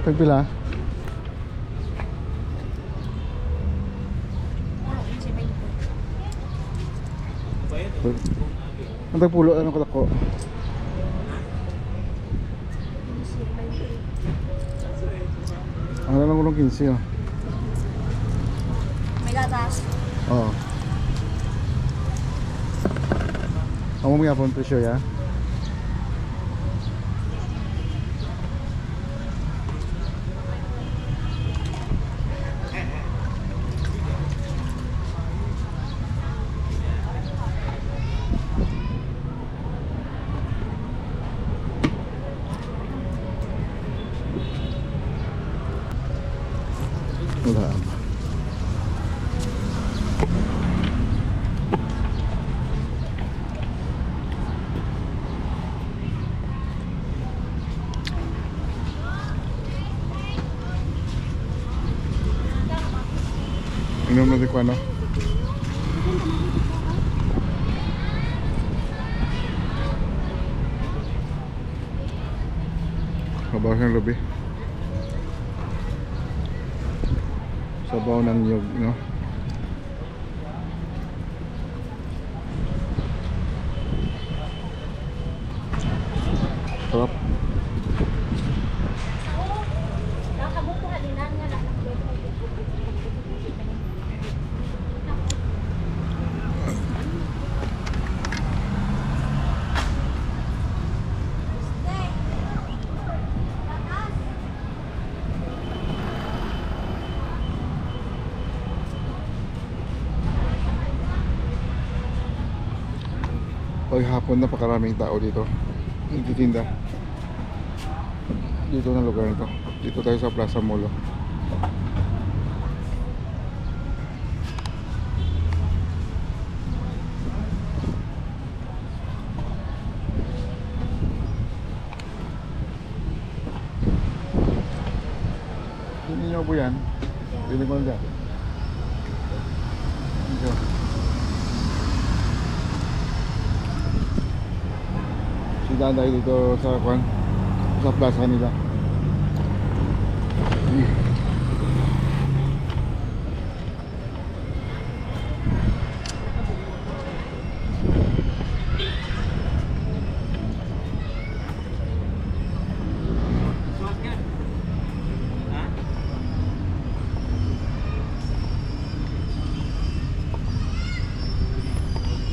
Pagpila? Ang tagpulo, ano ko tako? Ang lang gulong 15 oh. May gatas. Oo. Amo mo yapon presyo ya? Wala ba? Inom na di ko ano? Mabawas ng lobby. Sabaw ng niyog, no? Sarap. Pag hapon napakaraming tao dito nagtitinda dito na lugar nito. Dito tayo sa Plaza Molo. Hindi nyo po yan? Hindi ko na dyan. Sidaan tayo dito sa kwan, sa plaza nila.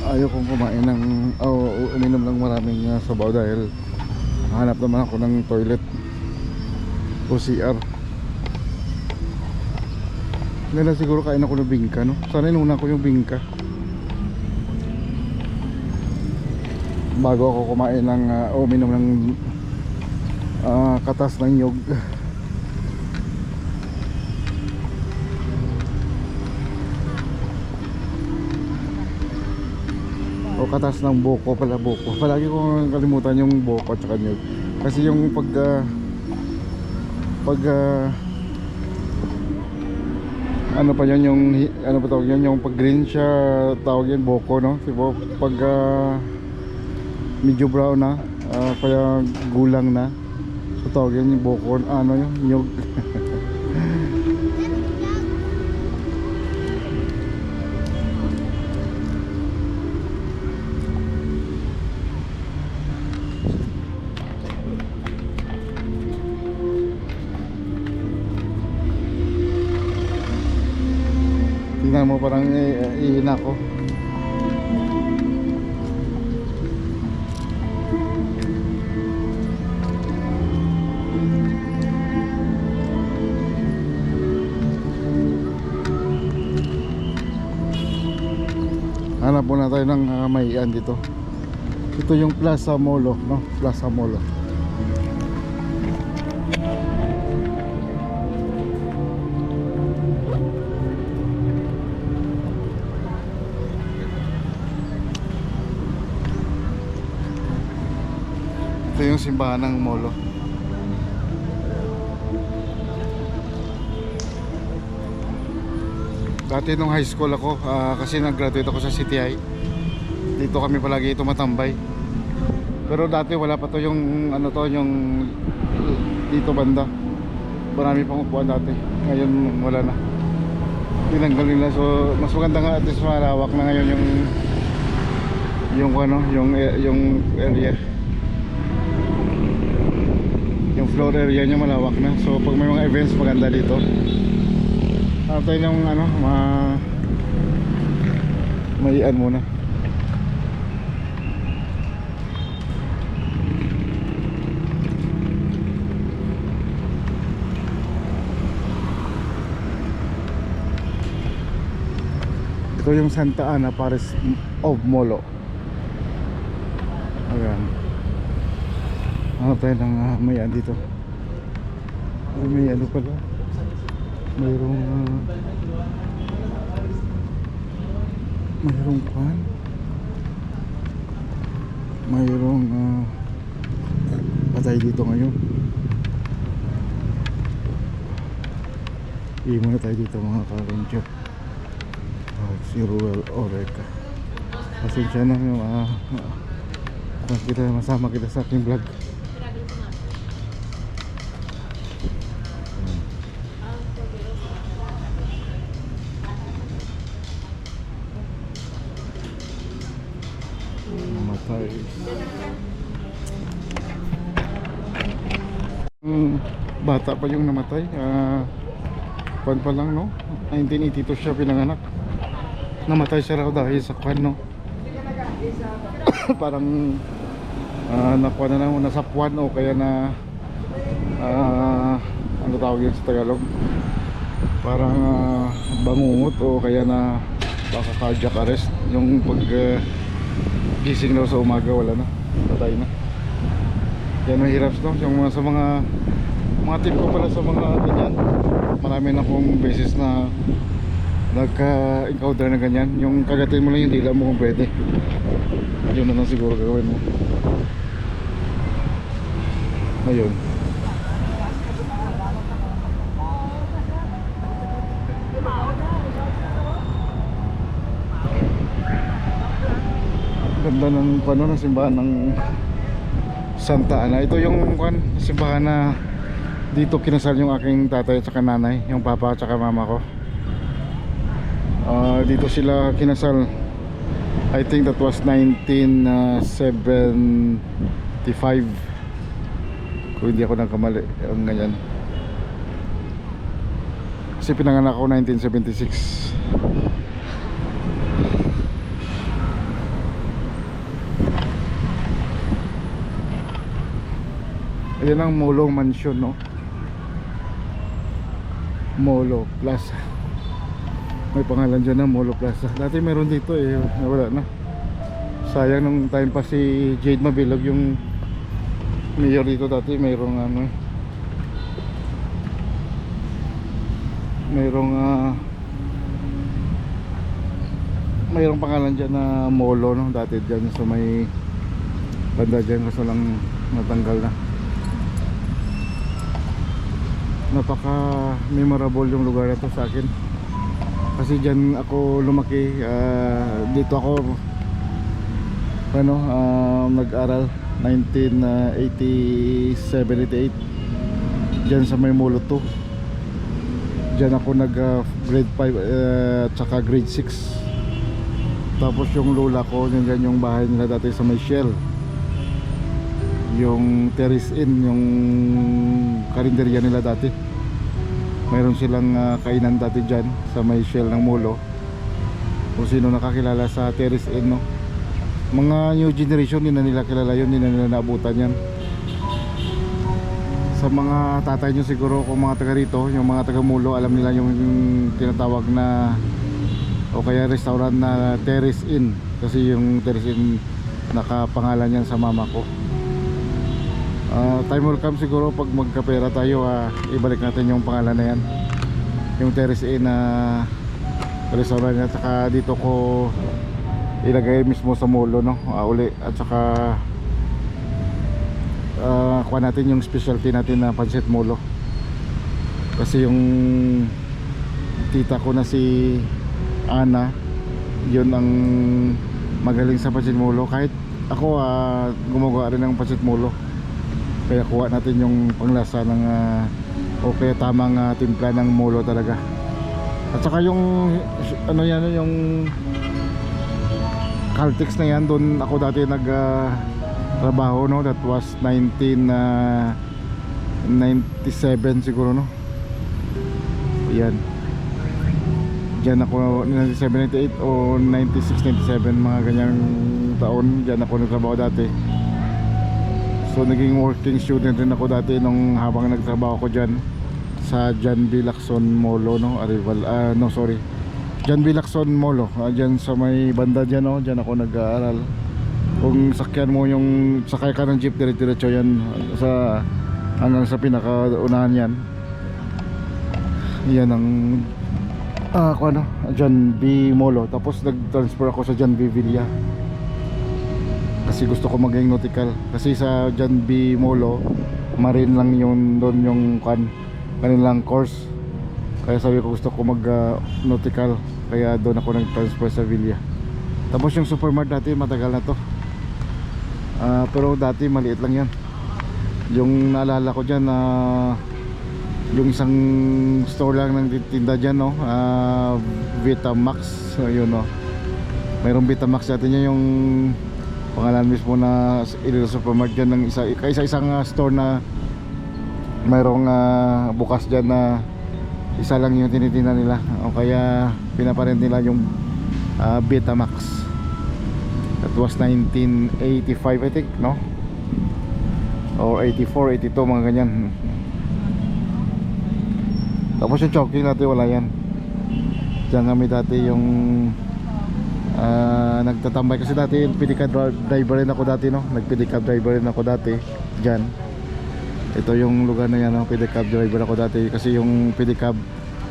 Ayaw kong kumain ng uminom ng maraming sabaw dahil hanap naman ako ng toilet o CR. Hindi na siguro kain ako ng bingka, no? Sana inuna ko yung bingka bago ako kumain ng uminom ng katas ng nyog. O katas ng buko pala, buko. Palagi ko kalimutan yung buko at saka nyug. Kasi yung pag ano pa yun, yung ano pa tawag yun, yung pag green siya tawag yun buko, no? Diba? Pag medyo brown na, kaya gulang na, so tawag yun yung buko, ano yun, nyug. Tingnan mo, parang ihina ko. Hanap muna tayo ng mayan dito. Ito yung Plaza Molo, no? Plaza Molo. Ito yung simbahan ng Molo. Dati nung high school ako, kasi nag-graduate ako sa CTI, dito kami palagi tumatambay. Pero dati wala pa to yung ano to, yung dito banda. marami pang upuan dati. Ngayon wala na, tinanggal nila. So mas maganda nga, at least malawak na ngayon yung ano, yung area, yung floor area niya malawak na. So pag may mga events maganda dito. Tayo ng ano, mayian muna. Ito yung Santa Ana Paris of Molo. Ayan. Hanap tayo ng mayan dito. Ay, may ano pala, mayroong kwan, mayroong patay dito ngayon. Iwi muna tayo dito mga ka-ranger. Si Ruel Oreca, pasensya na yung masama kita sa aking vlog. Namatay. Bata pa yung namatay. Kwan pa lang, no? 1982 siya pinanganak. Namatay siya raw dahil sa kwan, no? Parang nakuha na lang, nasapwan o kaya na ano tawag yun sa Tagalog, parang bangungot o kaya na baka cardiac arrest. Yung pag gising daw sa umaga, wala na, patay na. Yan mahirap, no? Yung sa mga team ko pala sa mga ganyan, marami na akong beses na nagka-encounter na ganyan. Yung kagatin mo lang yung dila mo kung pwede, yun na lang siguro gagawin mo. Ayun. Ganda ng ano, ng simbahan ng Santa Ana. Ito yung simbahan na dito kinasal yung aking tatay at saka nanay, yung papa at saka mama ko. Dito sila kinasal. I think that was 1975, kung hindi ako nagkamali, ang ganyan. Kasi pinanganak ako 1976. Ayan ang Molo Mansion, no? Molo Plaza. May pangalan dyan na Molo Plaza. Dati meron dito eh, wala na. Sayang nung time pa si Jade Mabilog yung mayor dito. Dati mayroong ano, mayroong pangalan dyan na Molo, no? Dati dyan sa may banda dyan, kaso lang natanggal na. Napaka memorable yung lugar na to sa akin, kasi dyan ako lumaki. Dito ako nag-aral 1987-88 dyan sa may Molo 2. Dyan ako nag grade 5 at saka grade 6. Tapos yung lola ko, dyan yung bahay nila dati sa may Shell, yung Terrace Inn, yung karinderya nila dati. Mayroon silang kainan dati dyan sa may Shell ng Molo. Kung sino nakakilala sa Terrace Inn, no? Mga new generation, hindi na nila kilala yun, hindi na nila naabutan yan. Sa mga tatay nyo siguro, kung mga taga rito, yung mga taga Molo, alam nila yung tinatawag na o kaya restaurant na Terrace Inn, kasi yung Terrace Inn nakapangalan yan sa mama ko. Time will come siguro pag magkapera tayo, ibalik natin yung pangalan na yan, yung Terrace Inn na restaurant. At saka dito ko ilagay mismo sa Molo, no? Uli. At saka kuha natin yung specialty natin na pancit Molo, kasi yung tita ko na si Ana, yun ang magaling sa pancit Molo. Kahit ako gumagawa rin ng pancit Molo, kaya kuha natin yung panglasa ng o kaya tamang timpla ng molo talaga. At saka yung ano yan, yung Caltex na yan, doon ako dati trabaho, no? That was 1997 siguro, no? Yan. Diyan ako 97, 98 o 96, 97, mga ganyang taon. Diyan ako nagtrabaho dati. So naging working student rin ako dati nung habang nagtrabaho ko diyan sa John B. Lacson Molo, no? Arrival, no sorry, John B. Lacson Molo, diyan sa may banda diyan, no? Diyan ako nag-aaral. Kung sakyan mo yung sakay ka ng jeep, dire-diretso yan sa hanggang sa pinakaunahan yan. Yan ang ano, John B. Molo. Tapos nag-transfer ako sa John B. Villa kasi gusto ko maging nautical. Kasi sa John B. Molo, marine lang yung doon yung kanilang course. Kaya sabi ko gusto ko mag nautical, kaya doon ako nag-transfer sa Villa. Tapos yung Supermart dati matagal na to, pero dati maliit lang yan. Yung naalala ko dyan, yung isang store lang ng tinda dyan, no? Vitamax, yun, no? Mayroong Vitamax dati niya, yung pangalan mismo na Iloilo Supermart dyan, ng isa-isang store na mayroong bukas dyan na isa lang yung tinitinda nila, o kaya pinaparent nila yung Vitamax. That was 1985 I think, no? Or 84, 82, mga ganyan. Tapos yung Chowking natin wala yan. Diyan kami dati yung nagtatambay. Kasi dati pedicab driver rin ako dati, no? Nag-pedicab driver rin ako dati diyan. Ito yung lugar na yan, no? Pedicab driver ako dati. Kasi yung pedicab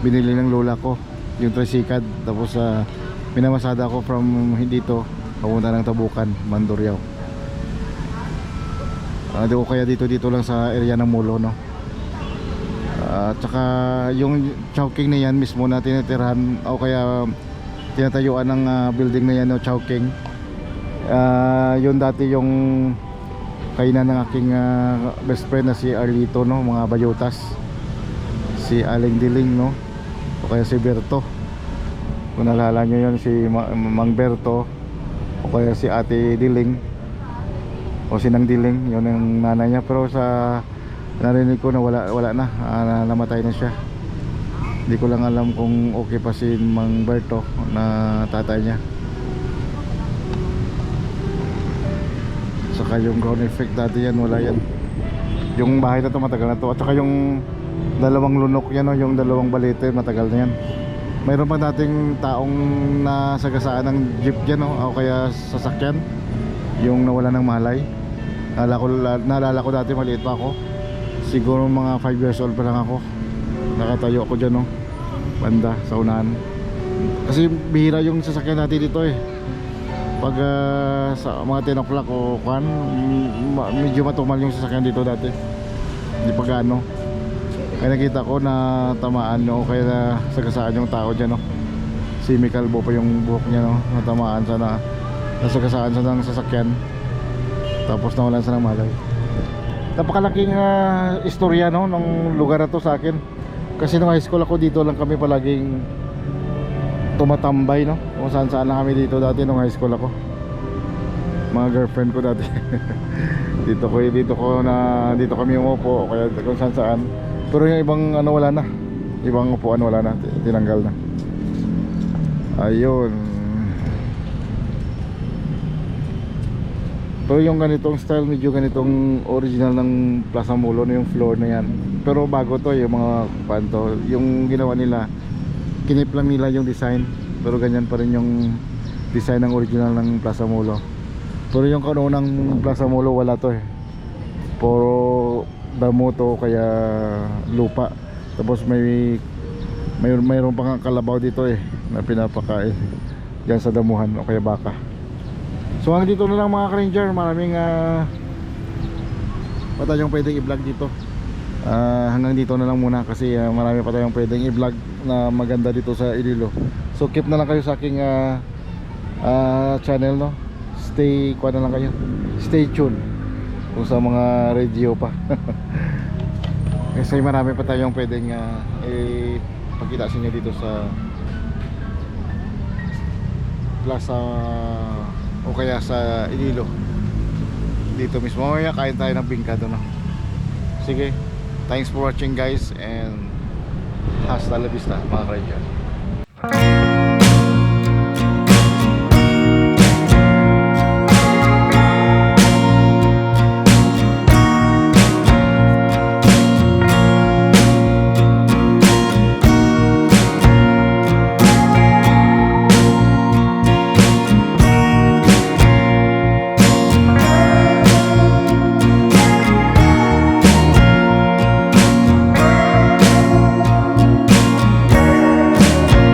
binili ng lola ko, yung tricycad. Tapos minamasada ko from dito papunta ng Tabukan, Mandurriao. Di ko kaya dito lang sa area ng Molo, no? At saka yung Chowking na yan mismo na tinitirahan o kaya tinatayuan ng building na yan, no? Chowking, yun dati yung kainan ng aking best friend na si Arlito, no? Mga bayutas, si Aling Diling, no? O kaya si Berto, kung nalala nyo yun, si Mang Berto, o kaya si Ate Diling o si Nang Diling, yun yung nanay niya. Pero sa narinig ko na wala na, namatay na siya. Hindi ko lang alam kung okay pa si Mang Berto na tatay niya. Saka yung ground effect dati yan, wala yan. Yung bahay na to matagal na to. At saka yung dalawang lunok yan, no? Yung dalawang balete matagal na yan. Mayroon pa dating taong nasagasaan ng jeep dyan, no? O kaya sasakyan, yung nawala ng malay. Naalala ko dati, maliit pa ako, siguro mga 5 years old pa lang ako. Nakatayo ako dyan, no? Banda sa unahan. Kasi bihira yung sasakyan natin dito eh. Pag sa mga 10 o'clock o medyo matumal yung sasakyan dito dati. Hindi pa gaano. Kaya nakita ko na tamaan, no? Kaya nasagasaan yung tao dyan, no? Si Mikalbo pa yung buhok niya, no? Natamaan sana, nasagasaan sa ng sasakyan, tapos nawalan sa ng malay. Napakalaking istorya, no, ng lugar na to sa akin. Kasi nung high school ako, dito lang kami palaging tumatambay, no? Kung saan saan lang kami dito dati nung high school ako. Mga girlfriend ko dati. dito kami umupo, kaya kung saan saan. Pero yung ibang wala na. Ibang upuan wala na, tinanggal na. Ayun. Pero yung ganitong style, medyo ganitong original ng Plaza Molo, na yung floor na yan. Pero bago to, yung mga panto, yung ginawa nila, kinip lang nila yung design, pero ganyan pa rin yung design ng original ng Plaza Molo. Pero yung kanunang Plaza Molo, wala to eh. Puro damo to, kaya lupa. Tapos mayroon pang kalabaw dito eh, na pinapakain dyan sa damuhan o kaya baka. So hanggang dito na lang mga ka-ranger. Maraming pa tayong pwedeng i-vlog dito. Hanggang dito na lang muna kasi marami pa tayong pwedeng i-vlog na maganda dito sa Iloilo. So keep na lang kayo sa aking channel, no? Stay na lang kayo. Stay tuned kung sa mga radio pa. Kasi marami pa tayong pwedeng pakita sa inyo dito sa Plaza o kaya sa Iloilo. Dito mismo mamaya kain tayo ng bingka doon, no? Sige, thanks for watching guys, and hasta la vista mga ka-ranger.